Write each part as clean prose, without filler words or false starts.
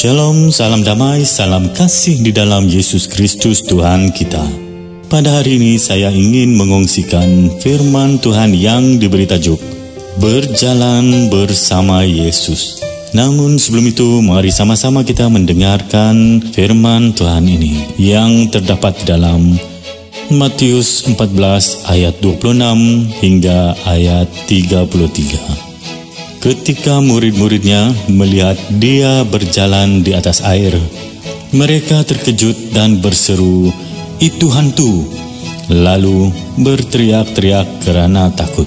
Shalom, salam damai, salam kasih di dalam Yesus Kristus Tuhan kita. Pada hari ini saya ingin mengongsikan firman Tuhan yang diberi tajuk Berjalan bersama Yesus. Namun sebelum itu, mari sama-sama kita mendengarkan firman Tuhan ini yang terdapat dalam Matius 14 ayat 26 hingga ayat 33. Ketika murid-muridnya melihat dia berjalan di atas air, mereka terkejut dan berseru, "Itu hantu!" Lalu berteriak-teriak karena takut.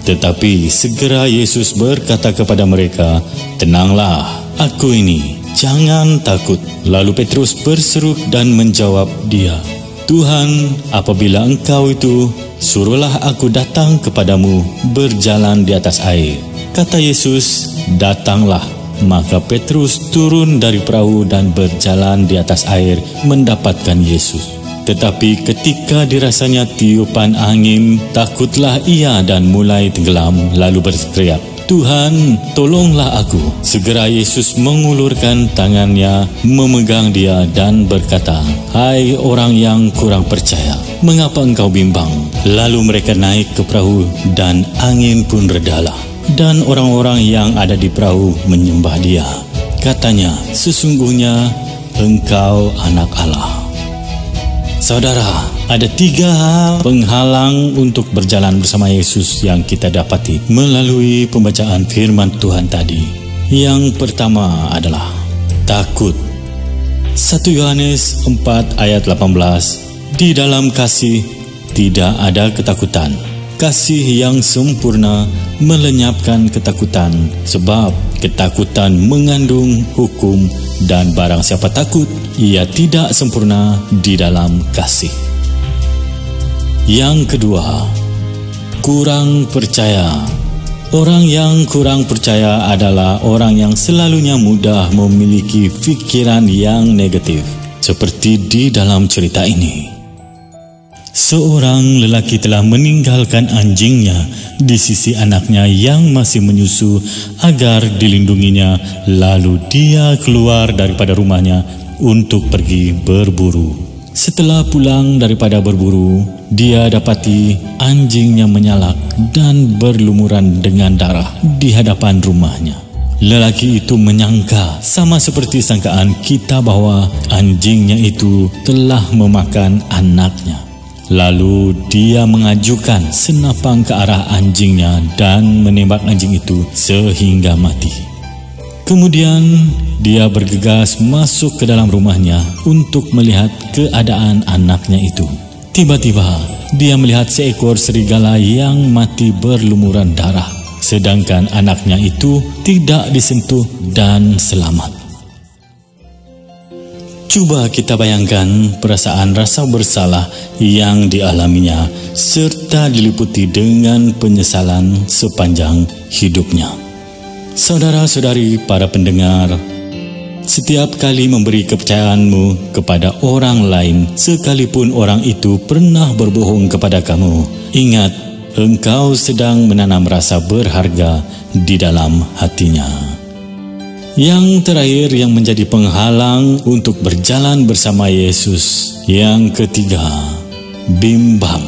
Tetapi segera Yesus berkata kepada mereka, "Tenanglah, aku ini, jangan takut." Lalu Petrus berseru dan menjawab dia, "Tuhan, apabila Engkau itu, suruhlah aku datang kepadamu berjalan di atas air." Kata Yesus, "Datanglah." Maka Petrus turun dari perahu dan berjalan di atas air mendapatkan Yesus. Tetapi ketika dirasanya tiupan angin, takutlah ia dan mulai tenggelam, lalu berteriak, "Tuhan, tolonglah aku." Segera Yesus mengulurkan tangannya, memegang dia dan berkata, "Hai orang yang kurang percaya, mengapa engkau bimbang?" Lalu mereka naik ke perahu dan angin pun redalah. Dan orang-orang yang ada di perahu menyembah dia. Katanya, "Sesungguhnya engkau anak Allah." Saudara, ada 3 hal penghalang untuk berjalan bersama Yesus yang kita dapati melalui pembacaan firman Tuhan tadi. Yang pertama adalah takut. 1 Yohanes 4 ayat 18, "Di dalam kasih tidak ada ketakutan. Kasih yang sempurna melenyapkan ketakutan, sebab ketakutan mengandung hukum, dan barang siapa takut, ia tidak sempurna di dalam kasih." Yang kedua, kurang percaya. Orang yang kurang percaya adalah orang yang selalunya mudah memiliki pikiran yang negatif, seperti di dalam cerita ini. Seorang lelaki telah meninggalkan anjingnya di sisi anaknya yang masih menyusu agar dilindunginya, lalu dia keluar daripada rumahnya untuk pergi berburu. Setelah pulang daripada berburu, dia dapati anjingnya menyalak dan berlumuran dengan darah di hadapan rumahnya. Lelaki itu menyangka, sama seperti sangkaan kita, bahwa anjingnya itu telah memakan anaknya. Lalu dia mengajukan senapang ke arah anjingnya dan menembak anjing itu sehingga mati. Kemudian dia bergegas masuk ke dalam rumahnya untuk melihat keadaan anaknya itu. Tiba-tiba dia melihat seekor serigala yang mati berlumuran darah, sedangkan anaknya itu tidak disentuh dan selamat. Coba kita bayangkan perasaan rasa bersalah yang dialaminya serta diliputi dengan penyesalan sepanjang hidupnya. Saudara-saudari para pendengar, setiap kali memberi kepercayaanmu kepada orang lain, sekalipun orang itu pernah berbohong kepada kamu, ingat, engkau sedang menanam rasa berharga di dalam hatinya. Yang terakhir yang menjadi penghalang untuk berjalan bersama Yesus, yang ketiga, bimbang.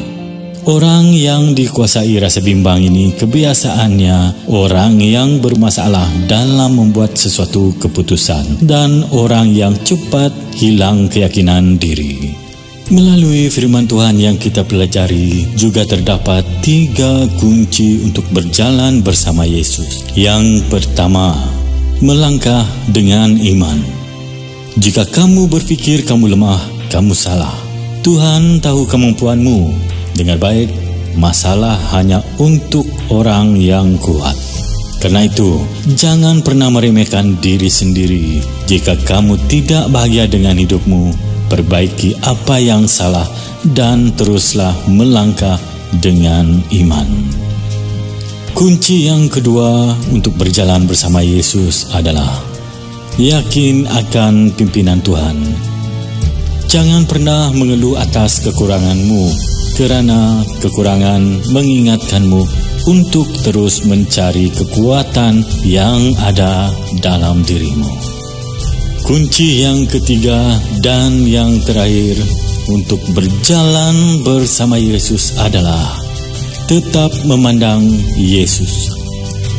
Orang yang dikuasai rasa bimbang ini kebiasaannya orang yang bermasalah dalam membuat sesuatu keputusan dan orang yang cepat hilang keyakinan diri. Melalui firman Tuhan yang kita pelajari juga terdapat 3 kunci untuk berjalan bersama Yesus. Yang pertama, melangkah dengan iman. Jika kamu berpikir kamu lemah, kamu salah. Tuhan tahu kemampuanmu. Dengar baik, masalah hanya untuk orang yang kuat. Karena itu, jangan pernah meremehkan diri sendiri. Jika kamu tidak bahagia dengan hidupmu, perbaiki apa yang salah dan teruslah melangkah dengan iman. Kunci yang kedua untuk berjalan bersama Yesus adalah yakin akan pimpinan Tuhan. Jangan pernah mengeluh atas kekuranganmu, karena kekurangan mengingatkanmu untuk terus mencari kekuatan yang ada dalam dirimu. Kunci yang ketiga dan yang terakhir untuk berjalan bersama Yesus adalah tetap memandang Yesus.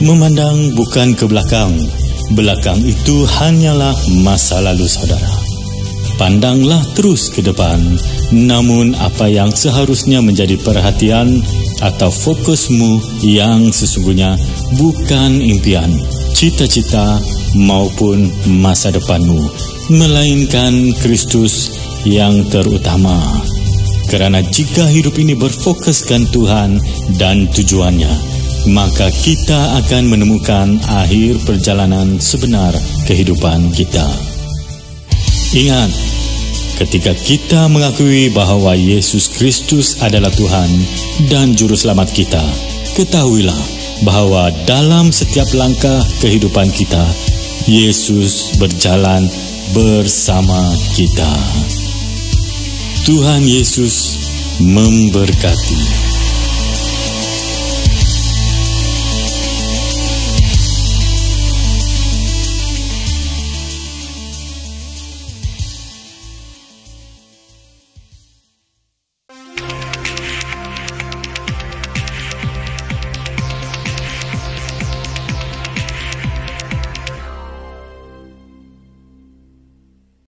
Memandang bukan ke belakang. Belakang itu hanyalah masa lalu saudara. Pandanglah terus ke depan. Namun apa yang seharusnya menjadi perhatian atau fokusmu yang sesungguhnya bukan impian, cita-cita maupun masa depanmu, melainkan Kristus yang terutama. Karena jika hidup ini berfokuskan Tuhan dan tujuannya, maka kita akan menemukan akhir perjalanan sebenar kehidupan kita. Ingat, ketika kita mengakui bahwa Yesus Kristus adalah Tuhan dan Juru Selamat kita, ketahuilah bahwa dalam setiap langkah kehidupan kita, Yesus berjalan bersama kita. Tuhan Yesus memberkati.